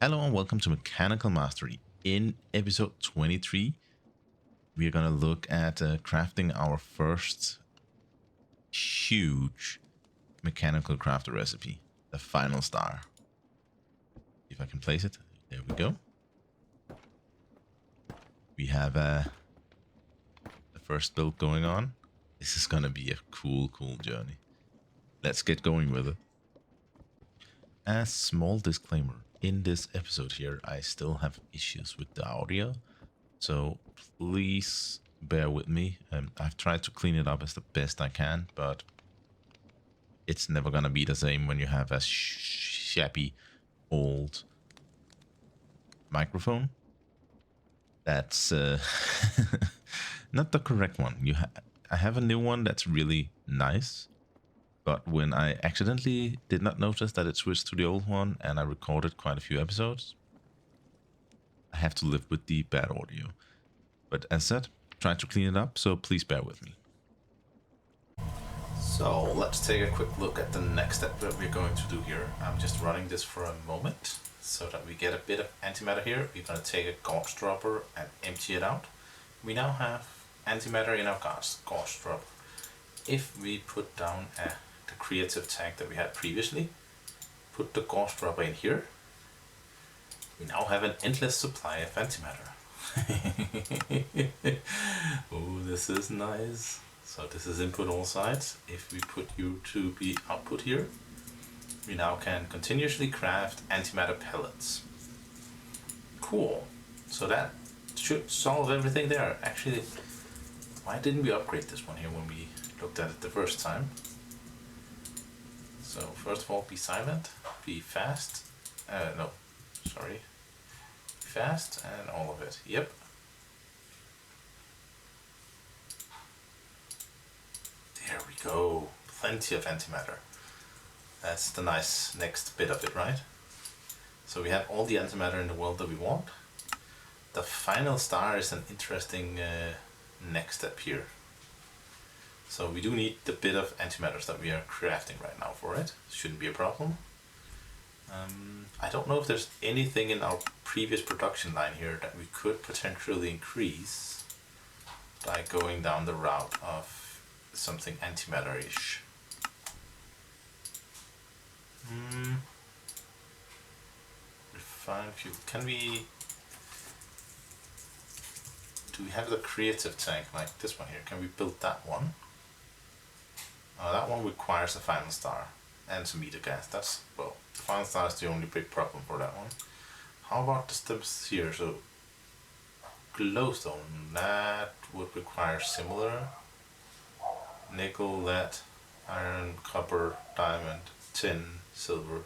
Hello and welcome to Mechanical Mastery. In episode 23, we're going to look at crafting our first huge mechanical crafter recipe, the final star. If I can place it, there we go. We have the first build going on. This is going to be a cool journey. Let's get going with it. A small disclaimer. In this episode here, I still have issues with the audio. So please bear with me. I've tried to clean it up as the best I can, but it's never gonna be the same when you have a shabby old microphone. That's not the correct one. I have a new one that's really nice, but when I accidentally did not notice that it switched to the old one and I recorded quite a few episodes, I have to live with the bad audio. But as said, try to clean it up, so please bear with me. So let's take a quick look at the next step that we're going to do here. I'm just running this for a moment so that we get a bit of antimatter here. We're going to take a gauge dropper and empty it out. We now have antimatter in our gauge dropper. If we put down the creative tank that we had previously, put the gauge dropper in here, we now have an endless supply of antimatter. Oh, this is nice. So this is input all sides. If we put you to be output here, we now can continuously craft antimatter pellets. Cool. So that should solve everything there. Actually, why didn't we upgrade this one here when we looked at it the first time? So first of all, be silent, be fast. No, sorry. Fast and all of it. Yep. There we go. Plenty of antimatter. That's the nice next bit of it, right? So we have all the antimatter in the world that we want. The final star is an interesting next step here. So we do need the bit of antimatters that we are crafting right now for it. Shouldn't be a problem. I don't know if there's anything in our previous production line here that we could potentially increase by going down the route of something antimatter-ish. Refined fuel. Can we... Do we have the creative tank like this one here? Can we build that one? That one requires a final star and some meter gas. That's, well, the final star is the only big problem for that one. How about the steps here? So glowstone, that would require similar. Nickel, lead, iron, copper, diamond, tin, silver.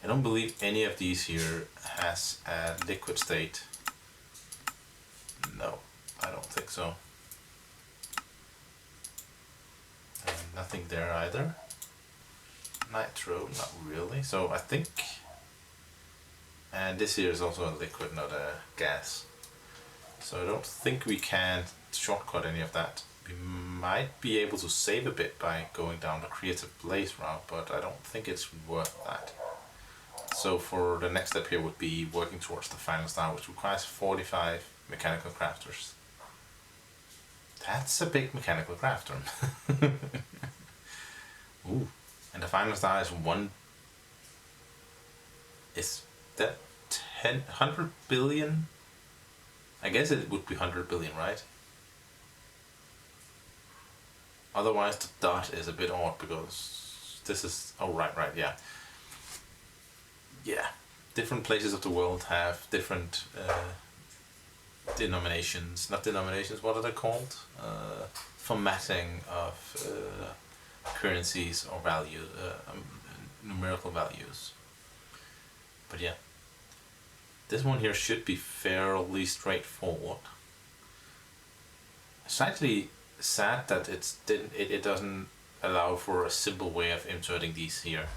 I don't believe any of these here has a liquid state. No, I don't think so. And nothing there either. Nitro, not really. So I think, and this here is also a liquid, not a gas. So I don't think we can shortcut any of that. We might be able to save a bit by going down the creative blaze route, but I don't think it's worth that. So for the next step here would be working towards the final star, which requires 45 mechanical crafters. That's a big mechanical crafter. Ooh. And the final star is one. Is that 100 billion? I guess it would be 100 billion, right? Otherwise the dot is a bit odd because this is, oh right, yeah. Yeah, different places of the world have different denominations, not denominations, what are they called? Formatting of currencies or values, numerical values. But yeah, this one here should be fairly straightforward. Slightly sad that it doesn't allow for a simple way of inserting these here.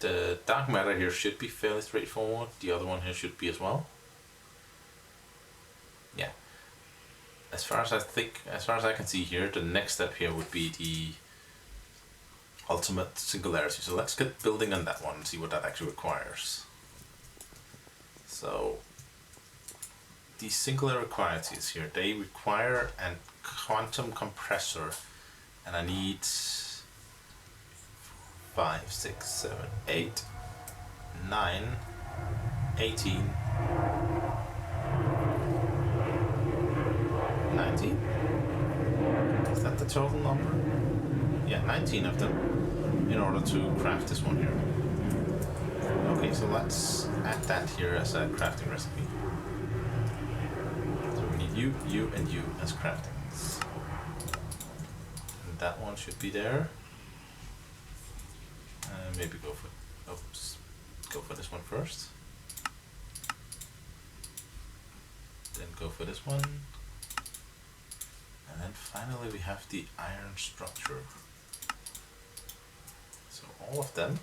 The dark matter here should be fairly straightforward. The other one here should be as well. Yeah. As far as I can see here, the next step here would be the ultimate singularity. So let's get building on that one and see what that actually requires. So these singularities here, they require a quantum compressor, and I need 5, 6, 7, 8, 9, 18, 19? Is that the total number? Yeah, 19 of them in order to craft this one here. Okay, so let's add that here as a crafting recipe. So we need you, and you as craftings. And that one should be there. Maybe go for this one first. Then go for this one. And then finally we have the iron structure. So all of them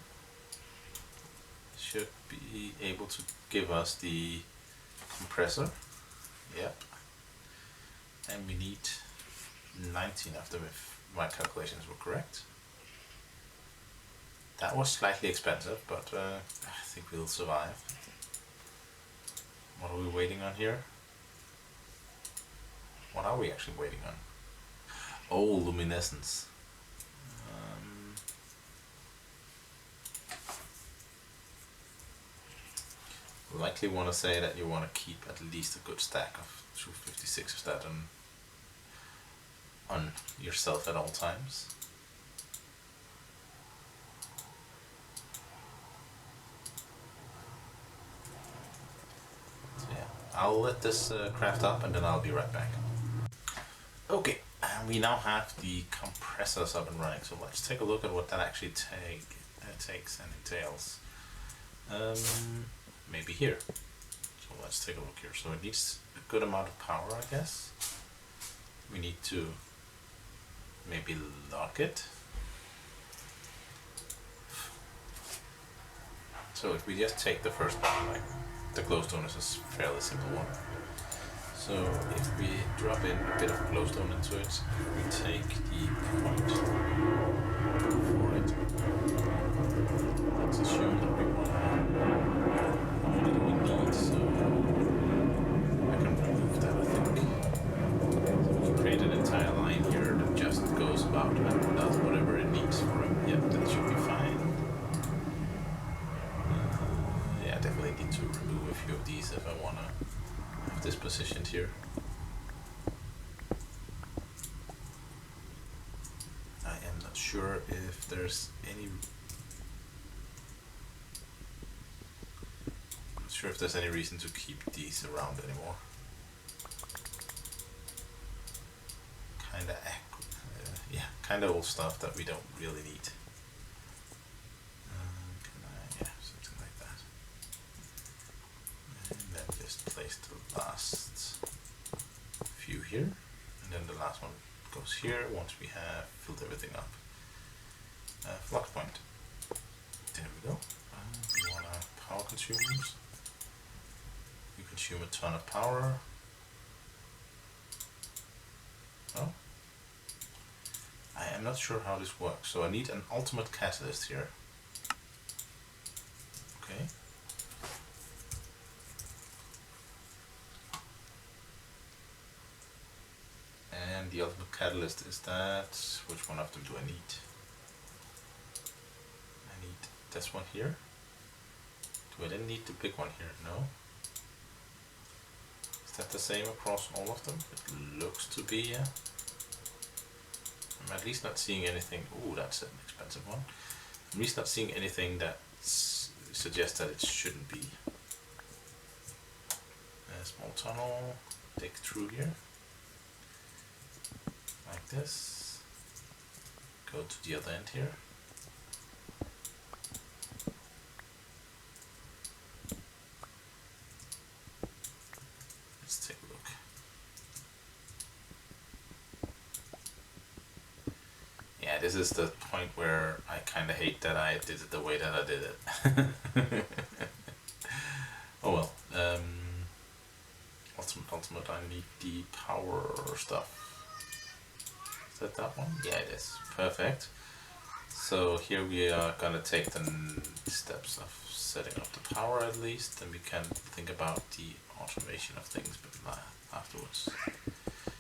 should be able to give us the compressor. Yep. And we need 19 of them if my calculations were correct. That was slightly expensive, but I think we'll survive. What are we waiting on here? What are we actually waiting on? Oh, luminescence. Likely want to say that you want to keep at least a good stack of 256 of that on yourself at all times. So yeah, I'll let this craft up and then I'll be right back. Okay, and we now have the compressors up and running, so let's take a look at what that actually takes and entails. Maybe here. So let's take a look here. So it needs a good amount of power, I guess. We need to maybe lock it. So if we just take the first one, like the glowstone is a fairly simple one. So if we drop in a bit of glowstone into it, we take the point for it. Let's assume that we want so I can remove that, I think. So we can create an entire line here that just goes about and does whatever it needs for it. Yep, that should be fine. Yeah, I definitely need to remove a few of these if I want to have this positioned here. I am not sure if there's any sure if there's any reason to keep these around anymore. Kinda old stuff that we don't really need. Yeah, something like that. And then just place the last few here, and then the last one goes here once we have filled everything up. Flux point. There we go. We want our power consumers. You consume a ton of power. Oh. I am not sure how this works, so I need an ultimate catalyst here. Okay. And the ultimate catalyst is that, which one of them do I need? I need this one here. Do I then need the big one here? No. Is that the same across all of them? It looks to be, yeah. I'm at least not seeing anything. Ooh, that's an expensive one. I'm at least not seeing anything that suggests that it shouldn't be. A small tunnel, dig through here. Like this. Go to the other end here. Let's take a look. Yeah, this is the point where I kind of hate that I did it the way that I did it. Oh well. Ultimate, I need the power stuff. Is that one? Yeah, it is. Perfect. So here we are gonna take the steps of setting up the power at least, and we can think about the automation of things but afterwards.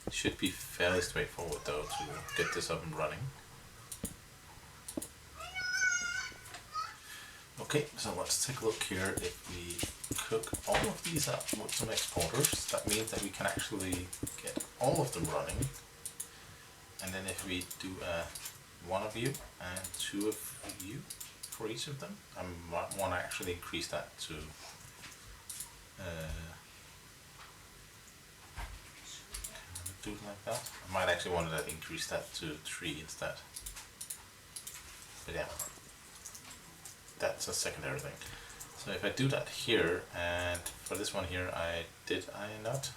It should be fairly straightforward though to get this up and running. Okay, so let's take a look here. If we cook all of these up with some exporters, that means that we can actually get all of them running. And then if we do one of you and two of you for each of them, I might want to actually increase that to do it like that. I might actually want to increase that to 3 instead. But yeah, that's a secondary thing. So if I do that here, and for this one here, did I not?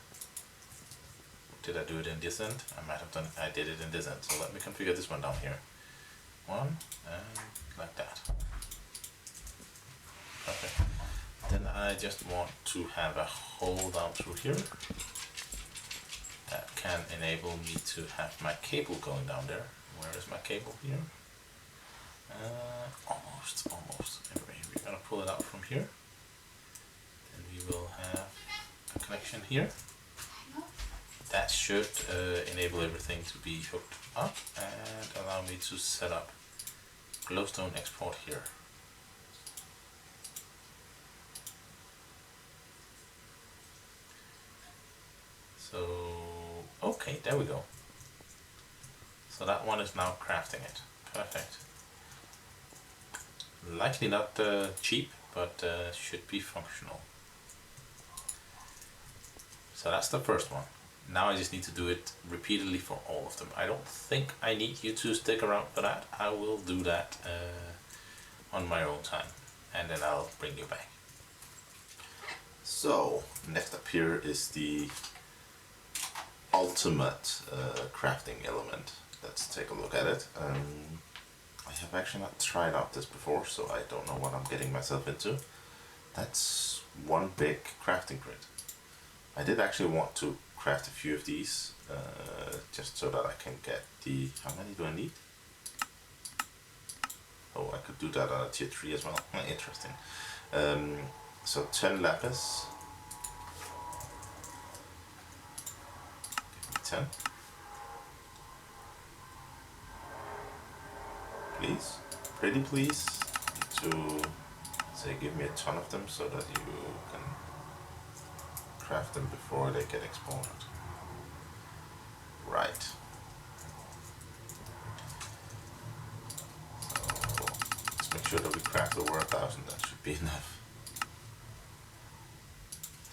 Did I do it in this end? I might have done, I did it in this end. So let me configure this one down here. 1, and like that. Okay. Then I just want to have a hole down through here that can enable me to have my cable going down there. Where is my cable here? Almost. Anyway, we're gonna pull it out from here. Then we will have a connection here. That should enable everything to be hooked up and allow me to set up glowstone export here. So, okay, there we go. So that one is now crafting it. Perfect. Likely not cheap, but should be functional. So that's the first one. Now I just need to do it repeatedly for all of them. I don't think I need you to stick around for that. I will do that on my own time, and then I'll bring you back. So next up here is the ultimate crafting element. Let's take a look at it. I have actually not tried out this before, so I don't know what I'm getting myself into. That's one big crafting grid. I did actually want to craft a few of these, just so that I can get the... How many do I need? Oh, I could do that on a tier 3 as well. Interesting. So 10 lapis. Give me 10. Please, pretty please, to say give me a ton of them so that you can craft them before they get exported. Right. So let's make sure that we craft over 1,000. That should be enough.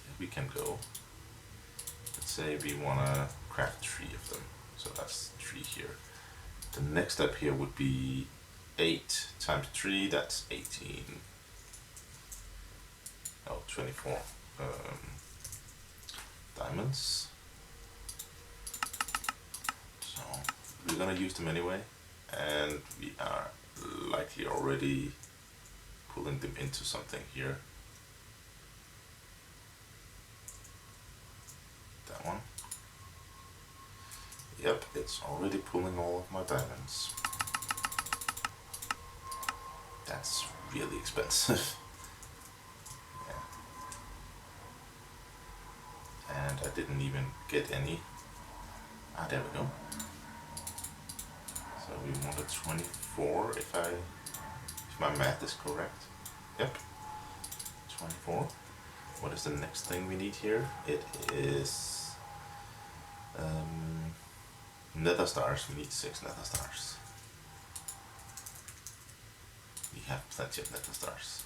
There we can go. Let's say we want to craft 3 of them. So that's 3 here. The next step here would be 8 times 3, that's 18. Oh, 24 diamonds. So we're gonna use them anyway, and we are likely already pulling them into something here. That one. Yep, it's already pulling all of my diamonds. That's really expensive. Yeah. And I didn't even get any. Ah, there we go. So we wanted 24 if my math is correct. Yep. 24. What is the next thing we need here? It is nether stars. We need 6 nether stars. We have plenty of nether stars.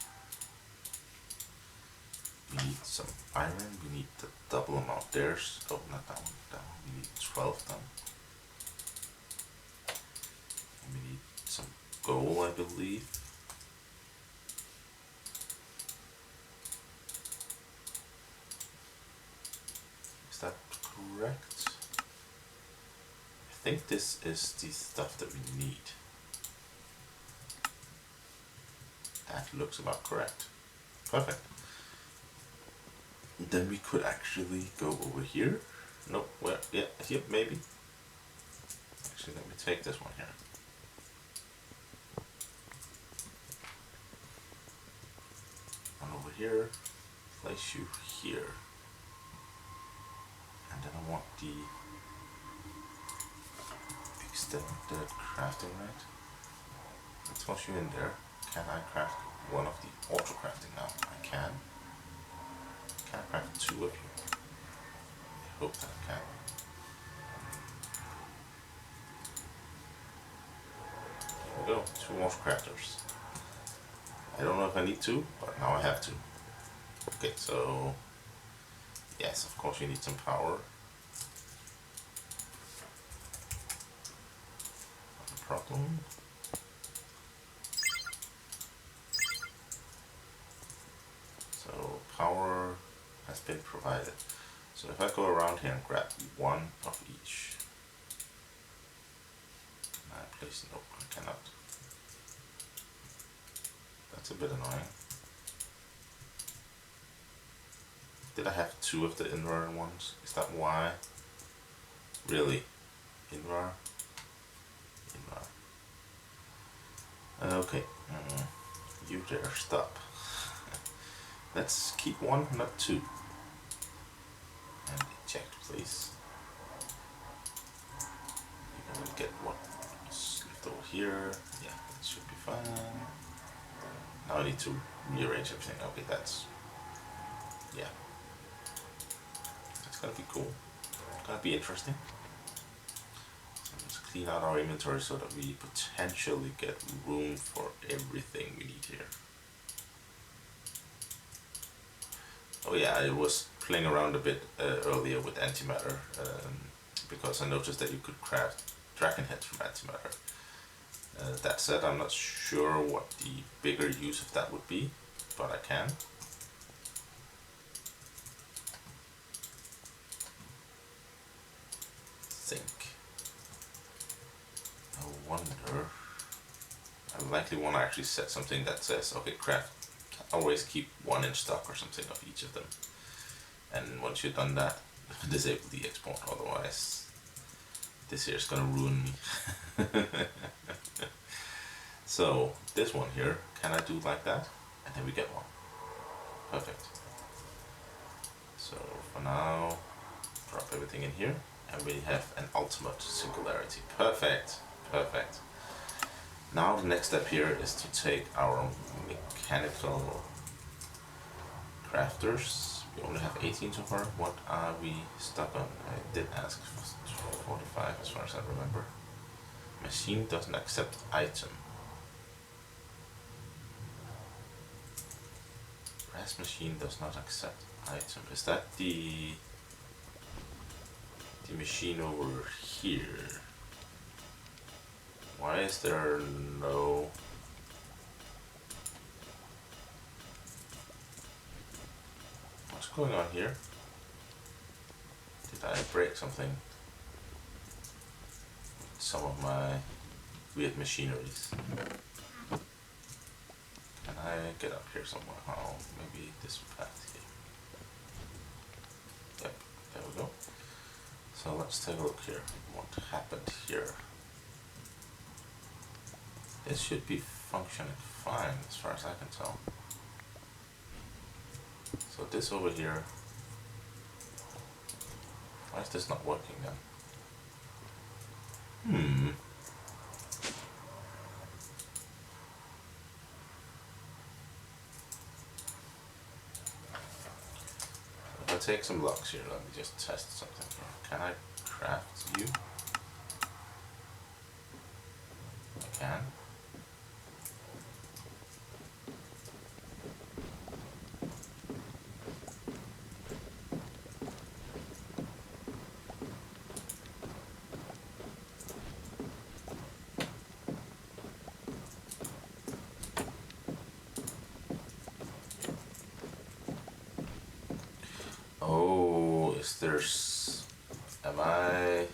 We need some iron. We need the double amount there. Oh, not that one. That one. We need 12 then. And we need some gold, I believe. Is that correct? I think this is the stuff that we need. That looks about correct. Perfect. Then we could actually go over here. Nope, well, yeah, here, maybe. Actually, let me take this one here. here, place you here. And then I want the extended crafting, right? Let's toss you in there. Can I craft one of the auto crafting now? I can. Can I craft two of you? I hope that I can. There we go, 2 more crafters. I don't know if I need to, but now I have to. Okay, so yes, of course you need some power. Not a problem. So power has been provided. So if I go around here and grab one of each, can I place? Nope, I cannot. That's a bit annoying. Did I have 2 of the Invar ones? Is that why? Really? Invar? Invar. Okay. You there, stop. Let's keep 1, not 2. And eject, please. You can get what is left over here. Yeah, that should be fine. Now I need to rearrange everything. Okay, that's... yeah. That's gonna be cool. It's gonna be interesting. So let's clean out our inventory so that we potentially get room for everything we need here. Oh yeah, I was playing around a bit earlier with Antimatter because I noticed that you could craft dragon heads from Antimatter. That said, I'm not sure what the bigger use of that would be, but I can. Think. I wonder. I likely want to actually set something that says, okay, craft. Always keep 1 in stock or something of each of them. And once you've done that, disable the export. Otherwise, this here is gonna ruin me. So this one here, can I do like that? And then we get 1. Perfect. So for now, drop everything in here, and we have an ultimate singularity. Perfect. Perfect. Now the next step here is to take our mechanical crafters. We only have 18 so far. What are we stuck on? I did ask for 45 as far as I remember. Machine doesn't accept item. Brass machine does not accept item. Is that the machine over here? Why is there no... What's going on here? Did I break something? Some of my weird machineries. Can I get up here somewhere? Oh, maybe this path here. Yep, there we go. So let's take a look here. What happened here? This should be functioning fine as far as I can tell. So this over here, why is this not working then? If I take some blocks here, let me just test something here. Can I craft you? I can. Oh, is there's... I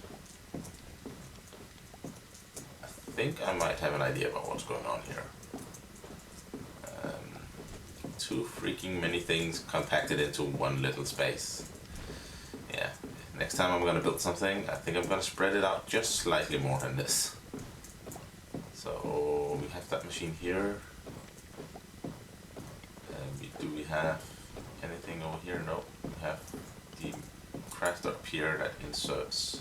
think I might have an idea about what's going on here. Too freaking many things compacted into one little space. Yeah, next time I'm gonna build something, I think I'm gonna spread it out just slightly more than this. So we have that machine here. And we have anything over here? No, we have the crafter up here that inserts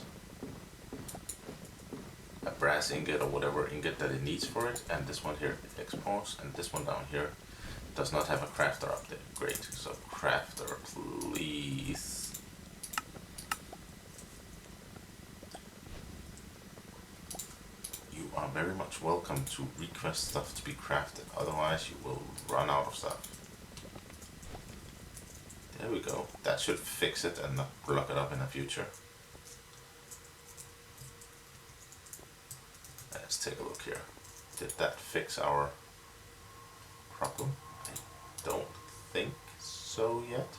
a brass ingot or whatever ingot that it needs for it, and this one here exports, and this one down here does not have a crafter up there. Great, so crafter, please. You are very much welcome to request stuff to be crafted, otherwise you will run out of stuff. There we go. That should fix it and not block it up in the future. Let's take a look here. Did that fix our problem? I don't think so yet.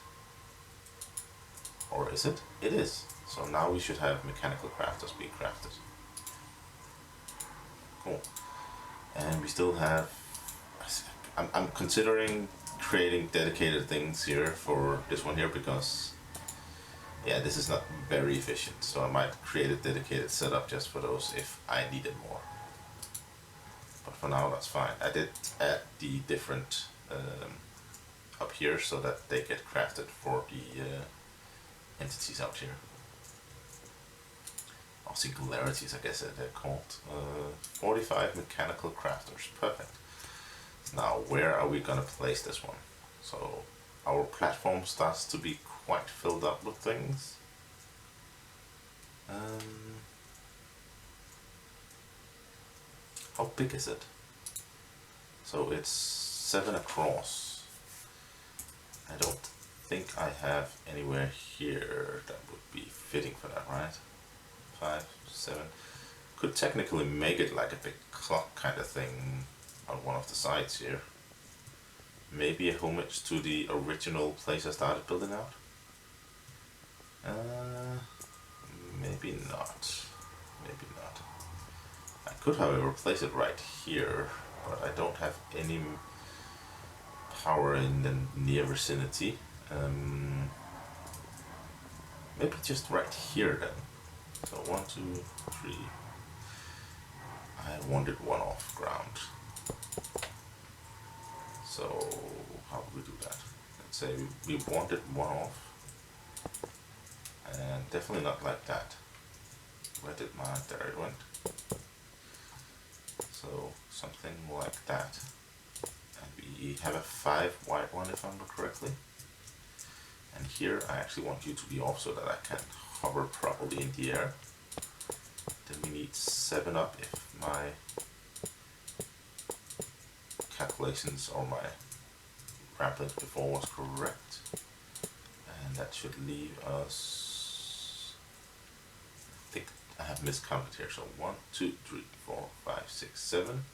Or is it? It is. So now we should have mechanical crafters being crafted. Cool. And we still have... I'm considering creating dedicated things here for this one here because yeah, this is not very efficient, so I might create a dedicated setup just for those if I needed more. But for now that's fine. I did add the different up here so that they get crafted for the entities out here. Or singularities, I guess they're called. 45 mechanical crafters, perfect. Now, where are we gonna place this one? So, our platform starts to be quite filled up with things. How big is it? So it's 7 across. I don't think I have anywhere here that would be fitting for that, right? 5, 7. Could technically make it like a big clock kind of thing on one of the sides here. Maybe a homage to the original place I started building out. Maybe not. Maybe not. I could, however, place it right here, but I don't have any power in the near vicinity. Maybe just right here then. So 1, 2, 3. I wanted one off ground. So how do we do that? Let's say we wanted one off, and definitely not like that. Where did my, there it went. So something like that. And we have a 5 white one if I remember correctly. And here I actually want you to be off so that I can hover properly in the air. Then we need 7 up if my calculations or my ramblings before was correct, and that should leave us, I think I have miscounted here, so 1, 2, 3, 4, 5, 6, 7,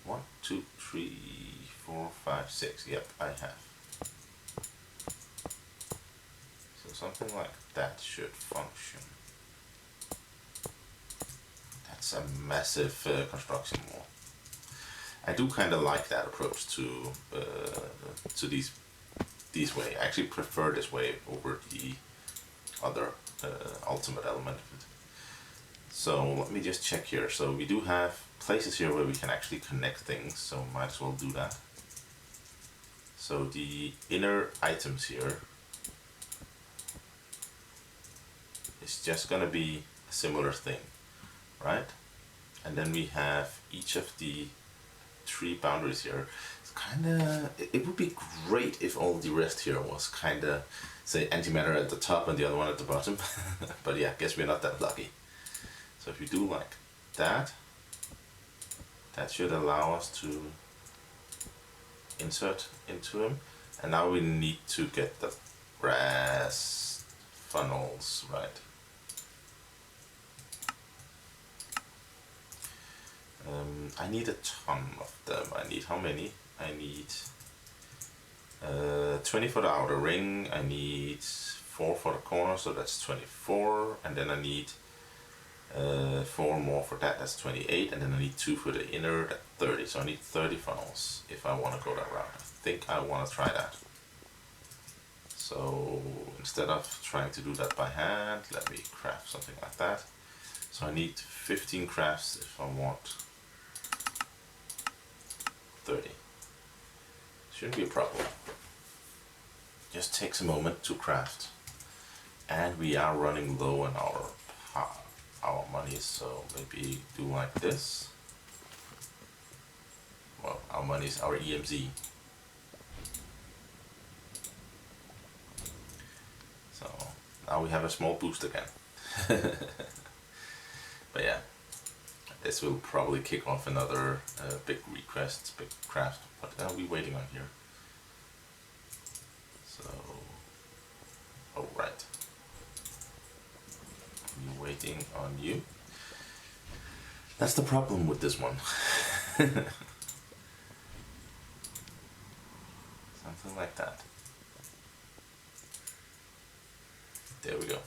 1, 2, 3, 4, 5, 6, yep, I have. So something like that should function. That's a massive construction wall. I do kind of like that approach to these way. I actually prefer this way over the other ultimate element of it. So let me just check here. So we do have places here where we can actually connect things, so might as well do that. So the inner items here is just gonna be a similar thing, right? And then we have each of the 3 boundaries here. It's kinda, it would be great if all the rest here was kinda, say, antimatter at the top and the other one at the bottom. But yeah, I guess we're not that lucky. So if we do like that, that should allow us to insert into him. And now we need to get the brass funnels, right? I need a ton of them. I need how many? I need 20 for the outer ring, I need 4 for the corner, so that's 24, and then I need 4 more for that, that's 28, and then I need 2 for the inner, that's 30, so I need 30 funnels if I want to go that route. I think I want to try that. So instead of trying to do that by hand, let me craft something like that. So I need 15 crafts if I want 30. Shouldn't be a problem. just takes a moment to craft. And we are running low on our money, so maybe do like this. Well, our money is our EMZ. So now we have a small boost again. But yeah, this will probably kick off another big request, big craft. What are we waiting on here? So, oh right, we're waiting on you. That's the problem with this one. Something like that. There we go.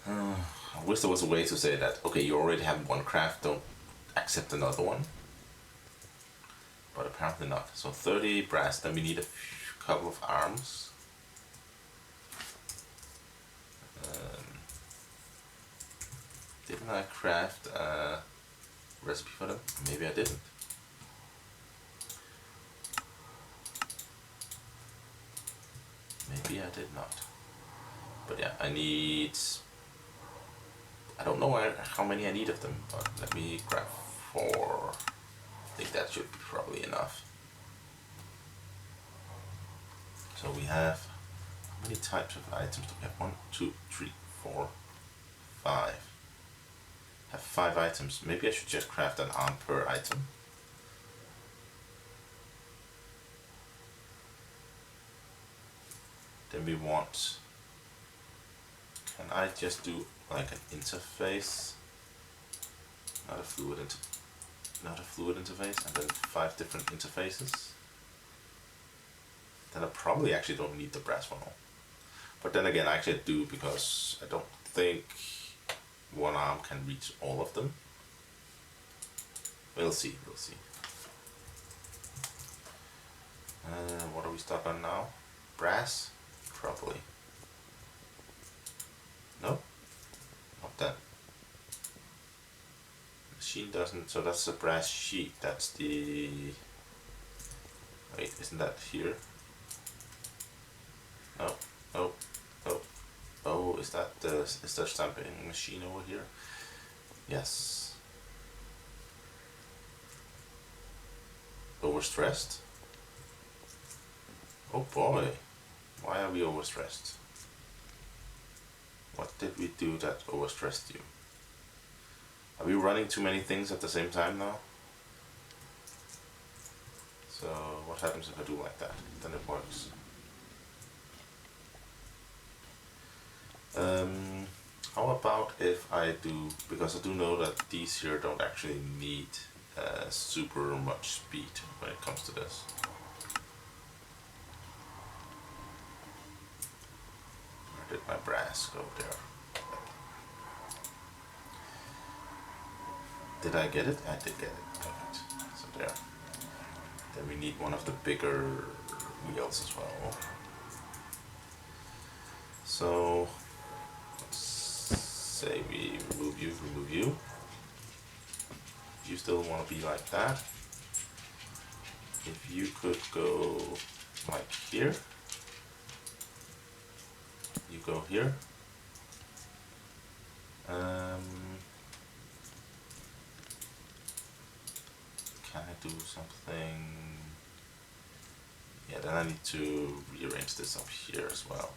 I wish there was a way to say that, okay, you already have one craft, don't accept another one. But apparently not. So 30 brass, then we need a couple of arms. Didn't I craft a recipe for them? Maybe I didn't. Maybe I did not. But yeah, I need... I don't know how many I need of them, but let me grab 4. I think that should be probably enough. So we have... How many types of items do we have? 1, 2, 3, 4, 5. I have 5 items. Maybe I should just craft an arm per item. Then we want... Can I just do like an interface? Not a fluid interface, and then 5 different interfaces. Then I probably actually don't need the brass funnel. But then again, I actually do, because I don't think one arm can reach all of them. We'll see, we'll see. What are we stuck on now? Brass? Probably. No? Not that. Machine doesn't, so that's a brass sheet. That's the... Wait, isn't that here? No, no, no. Oh, is that the stamping machine over here? Yes. Overstressed? Oh boy. Why are we overstressed? What did we do that overstressed you? Are we running too many things at the same time now? So what happens if I do like that? Then it works. How about if I do, because I do know that these here don't actually need super much speed when it comes to this. Where did my brass go there? Did I get it? I did get it. Perfect. So there. Then we need one of the bigger wheels as well. So let's say we remove you, remove you. If you still want to be like that, if you could go like here, you go here. Can I do something? Yeah, then I need to rearrange this up here as well.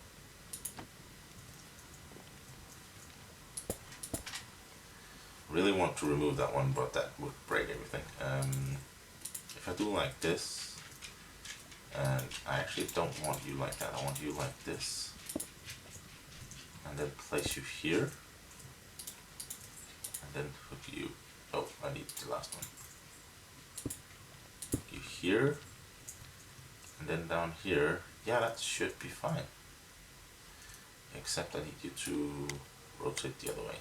Really want to remove that one, but that would break everything. If I do like this, and I actually don't want you like that, I want you like this, and then place you here, and then hook you, oh, I need the last one. Hook you here, and then down here, yeah, that should be fine. Except I need you to rotate the other way.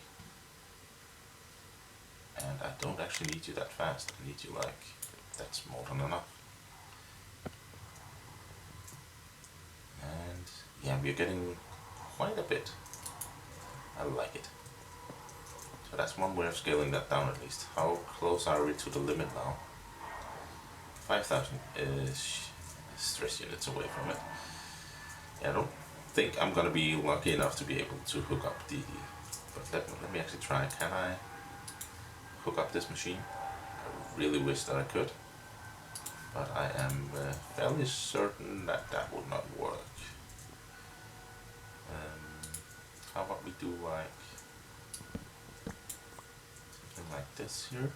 And I don't actually need you that fast, I need you like, that's more than enough. And yeah, we're getting quite a bit. I like it. So that's one way of scaling that down at least. How close are we to the limit now? 5,000-ish. stress units away from it. Yeah, I don't think I'm gonna be lucky enough to be able to hook up the, but let me actually try. Can I hook up this machine? I really wish that I could, but I am fairly certain that that would not work. How about we do like something like this here?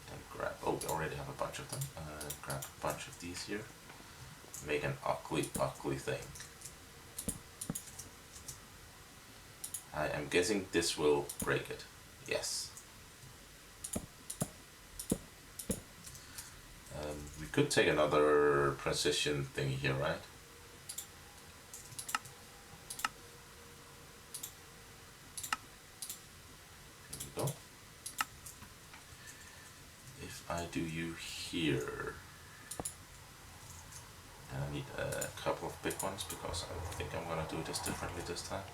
Then grab, oh, we already have a bunch of them. Grab a bunch of these here. Make an ugly thing. I am guessing this will break it. Yes. We could take another precision thingy here, right? There we go. If I do you here, then I need a couple of big ones because I think I'm gonna do this differently this time.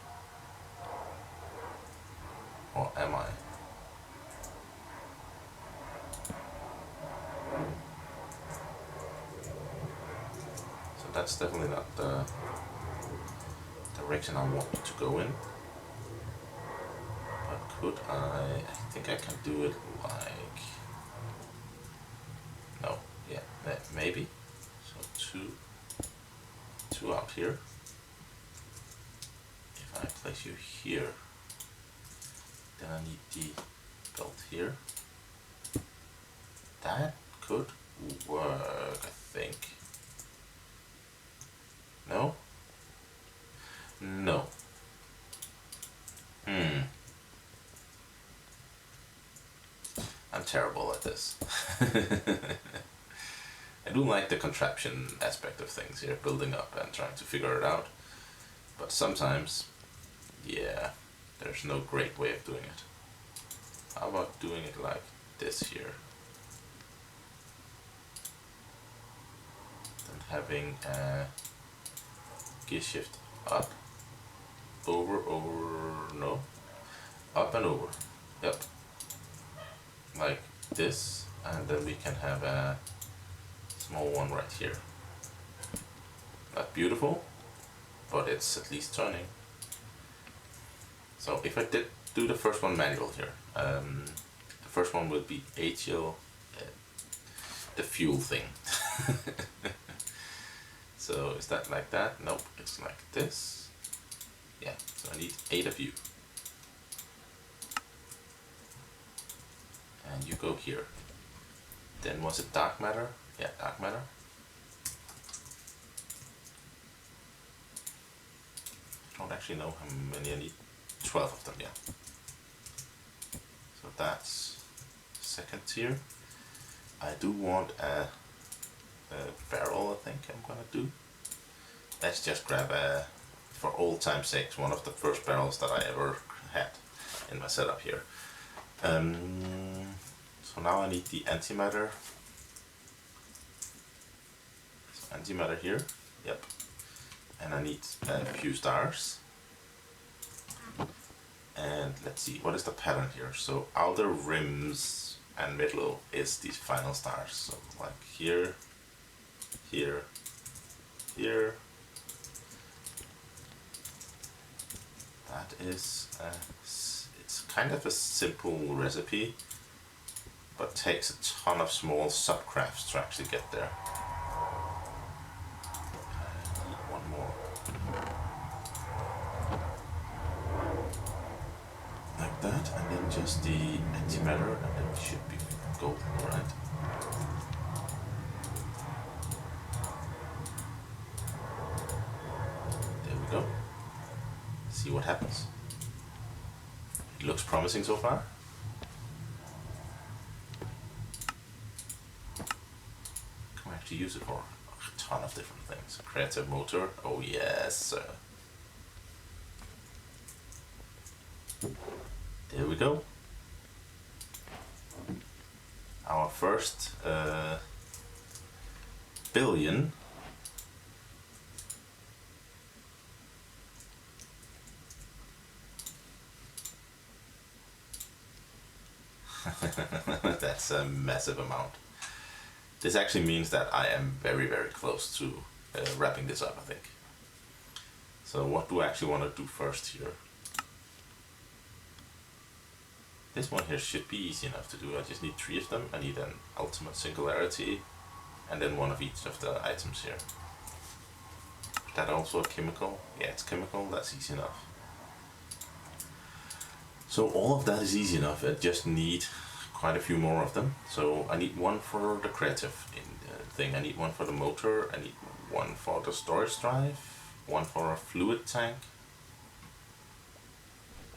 Or am I? So that's definitely not the direction I want to go in. But could I think I can do it like, no, yeah, maybe. So two out here. If I place you here, then I need the belt here. That could work, I think. No? No. I'm terrible at this. I do like the contraption aspect of things here, building up and trying to figure it out. But sometimes, yeah, there's no great way of doing it. How about doing it like this here? Then having a gear shift up, over, no, up and over, yep. Like this, and then we can have a small one right here. Not beautiful, but it's at least turning. So if I did do the first one manual here, the first one would be HL, the fuel thing. So is that like that? Nope, it's like this. Yeah, so I need 8 of you. And you go here. Then was it dark matter? Yeah, dark matter. I don't actually know how many I need. 12 of them, yeah. So that's second tier. I do want a barrel, I think I'm gonna do. Let's just grab a, for old time's sake, one of the first barrels that I ever had in my setup here. So now I need the antimatter. So antimatter here, yep. And I need a few stars. And let's see, what is the pattern here? So outer rims and middle is these final stars. So like here, here, here. That is, it's kind of a simple recipe, but takes a ton of small subcrafts to actually get there. I need one more. Like that, and then just the antimatter, and then it should be golden, right? There we go. See what happens. It looks promising so far. Can we actually use it for a ton of different things? Creative motor, oh yes sir. There we go. Our first billion. That's a massive amount. This actually means that I am very, very close to wrapping this up, I think. So what do I actually want to do first here? This one here should be easy enough to do. I just need 3 of them. I need an ultimate singularity and then 1 of each of the items here. Is that also a chemical? Yeah, it's chemical. That's easy enough. So all of that is easy enough. I just need quite a few more of them. So I need 1 for the creative thing. I need 1 for the motor. I need 1 for the storage drive. 1 for a fluid tank.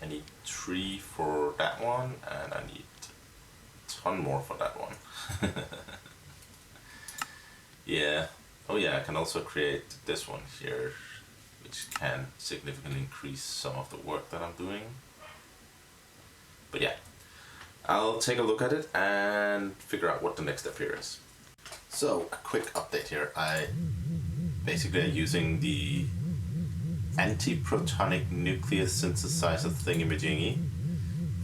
I need 3 for that one, and I need a ton more for that one. Yeah. Oh yeah, I can also create this one here, which can significantly increase some of the work that I'm doing. But yeah, I'll take a look at it and figure out what the next step here is. So a quick update here. I basically am using the anti-protonic nucleus synthesizer thingy-majingy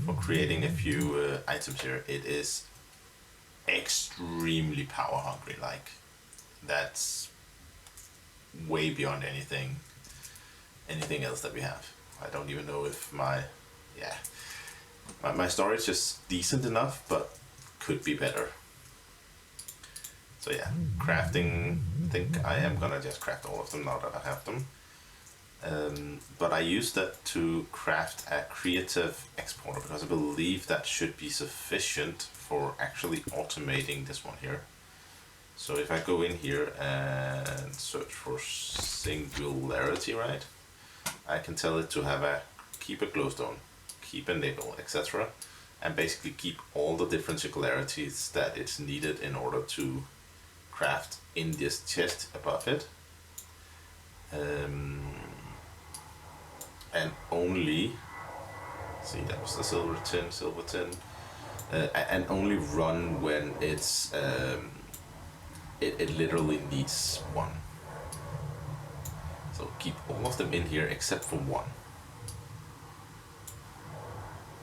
for creating a few items here. It is extremely power hungry, like that's way beyond anything else that we have. I don't even know if my storage is decent enough, but could be better. So yeah, crafting, I think I am gonna just craft all of them now that I have them. But I use that to craft a creative exporter because I believe that should be sufficient for actually automating this one here. So if I go in here and search for singularity, right, I can tell it to have a keep a glowstone, keep a nickel, etc. and basically keep all the different singularities that it's needed in order to craft in this chest above it. And only, see, that was the silver tin, and only run when it's it literally needs 1. So keep all of them in here except for 1.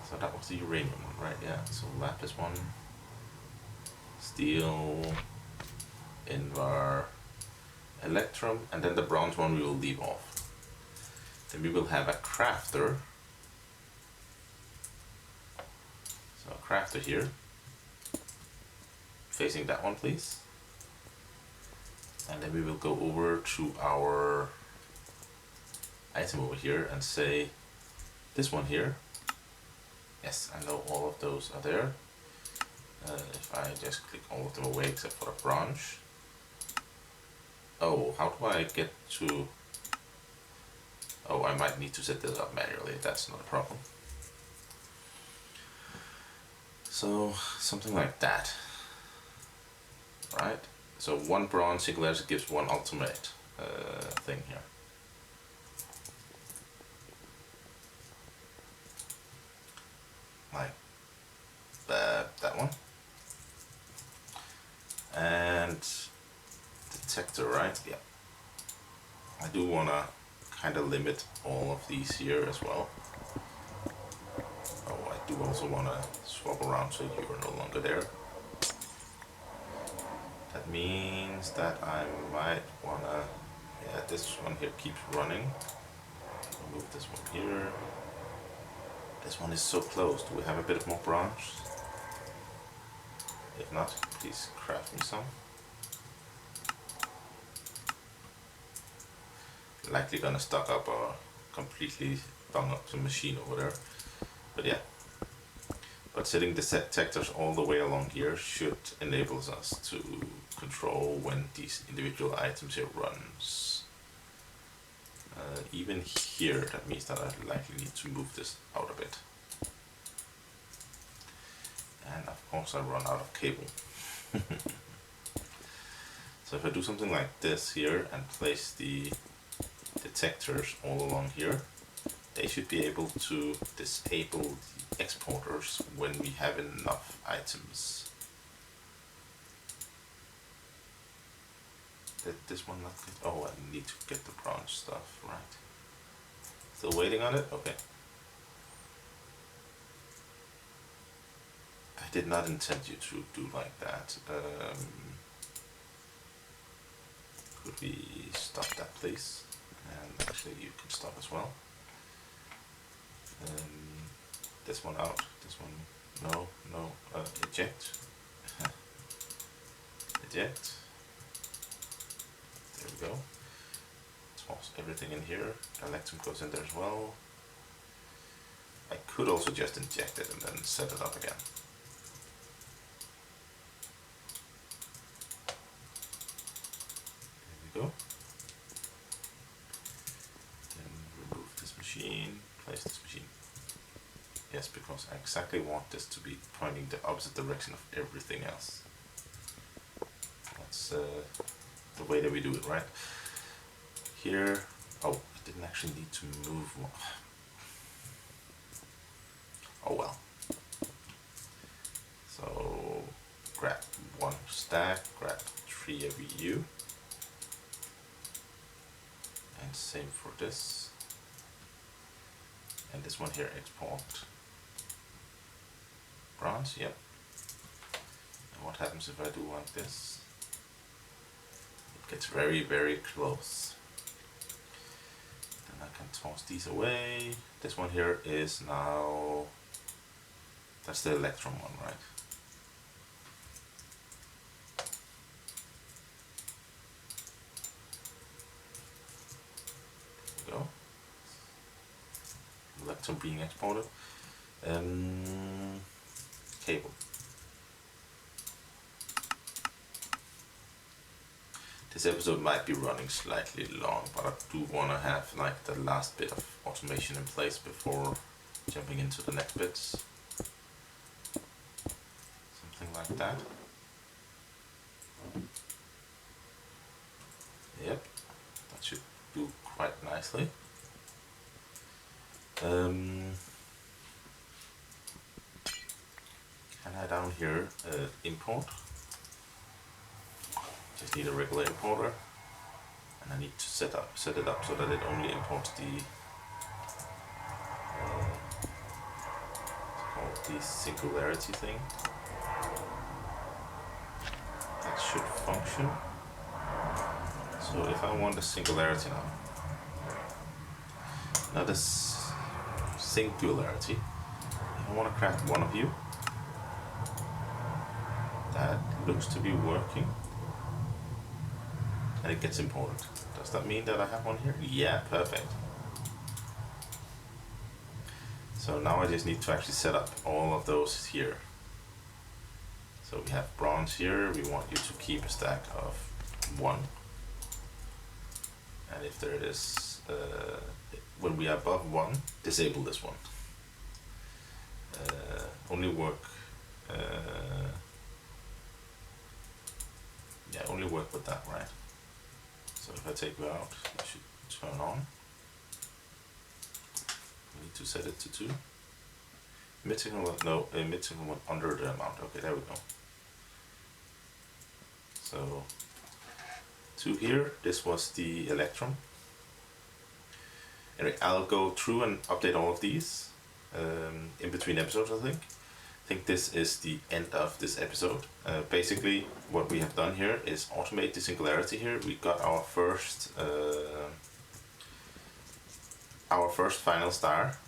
So that was the uranium one, right? Yeah. So lapis 1, steel, invar, electrum, and then the bronze one we will leave off. Then we will have a crafter. So a crafter here, facing that one, please. And then we will go over to our item over here and say this one here. Yes, I know all of those are there. If I just click all of them away except for the branch. Oh, how do I get to... Oh, I might need to set this up manually, that's not a problem. So, something like that. Right? So 1 bronze singularity gives 1 ultimate thing here. Like that one. And detector, right? Yeah. I do want to kind of limit all of these here as well. Oh, I do also want to swap around so you are no longer there. That means that I might want to, yeah, this one here keeps running. Move this one here. This one is so close. Do we have a bit more bronze? If not, please craft me some. Likely gonna stock up or completely bung up the machine over there. But yeah. But setting the detectors all the way along here should enable us to control when these individual items here runs. Even here, that means that I likely need to move this out a bit. And of course I run out of cable. So if I do something like this here and place the detectors all along here, they should be able to disable the exporters when we have enough items. Did this one not get... Oh, I need to get the bronze stuff, right. Still waiting on it? Okay. I did not intend you to do like that. Could we stop that please? And actually you can stop as well. This one out, this one, no, eject. Eject. There we go. Toss everything in here. Electrum goes in there as well. I could also just inject it and then set it up again. There we go. Then remove this machine, place this machine. Yes, because I exactly want this to be pointing the opposite direction of everything else. That's the way that we do it, right? Here, oh, I didn't actually need to move one. Oh well. So grab one stack, grab 3 ABU, and same for this. And this one here, export bronze, yep. And what happens if I do like this? It gets very, very close. Then I can toss these away. This one here is now, that's the electrum one, right? There we go. Electrum being exported. Cable. This episode might be running slightly long, but I do want to have like the last bit of automation in place before jumping into the next bits. Something like that. Yep, that should do quite nicely. Can I down here import? Just need a regular importer, and I need to set it up so that it only imports the it's called the singularity thing. That should function. So if I want a singularity now this singularity, if I want to craft one of you, that looks to be working. And it gets imported. Does that mean that I have one here? Yeah, perfect. So now I just need to actually set up all of those here. So we have bronze here. We want you to keep a stack of 1. And if there is, when we are above 1, disable this one. Only work. Yeah, only work with that, right? So if I take you out, it should turn on. We need to set it to 2. Mid-signal one, no, mid-signal one under the amount. Okay, there we go. So 2 here, this was the electrum. Anyway, I'll go through and update all of these in between episodes, I think. I think this is the end of this episode. Basically, what we have done here is automate the singularity here. We got our first final star,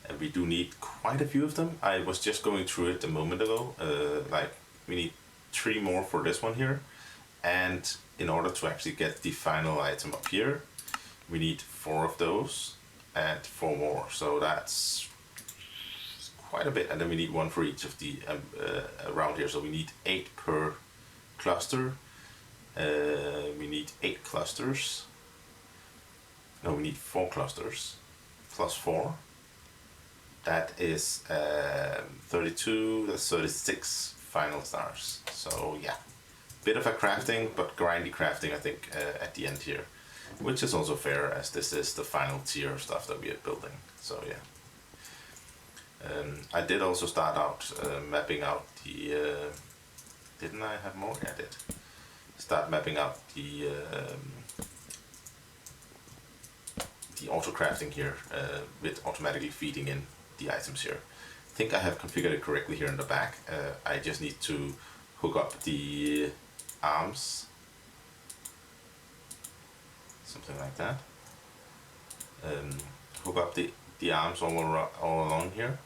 and we do need quite a few of them. I was just going through it a moment ago. Like we need 3 more for this one here, and in order to actually get the final item up here, we need 4 of those and 4 more. So that's quite a bit, and then we need 1 for each of the around here, so we need 8 per cluster. We need 8 clusters. No, we need 4 clusters plus 4. That is 32, that's 36 final stars. So yeah, bit of a crafting, but grindy crafting I think at the end here, which is also fair as this is the final tier of stuff that we are building. So yeah. I did also start out mapping out the, didn't I have more? Yeah, I did. Start mapping out the auto crafting here with automatically feeding in the items here. I think I have configured it correctly here in the back. I just need to hook up the arms something like that. Hook up the arms all along here.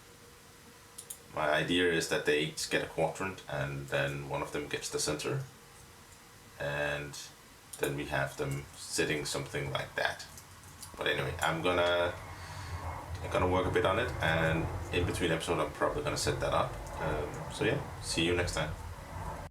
My idea is that they each get a quadrant, and then one of them gets the center, and then we have them sitting something like that. But anyway, I'm gonna work a bit on it, and in between episodes I'm probably gonna set that up. So yeah, see you next time.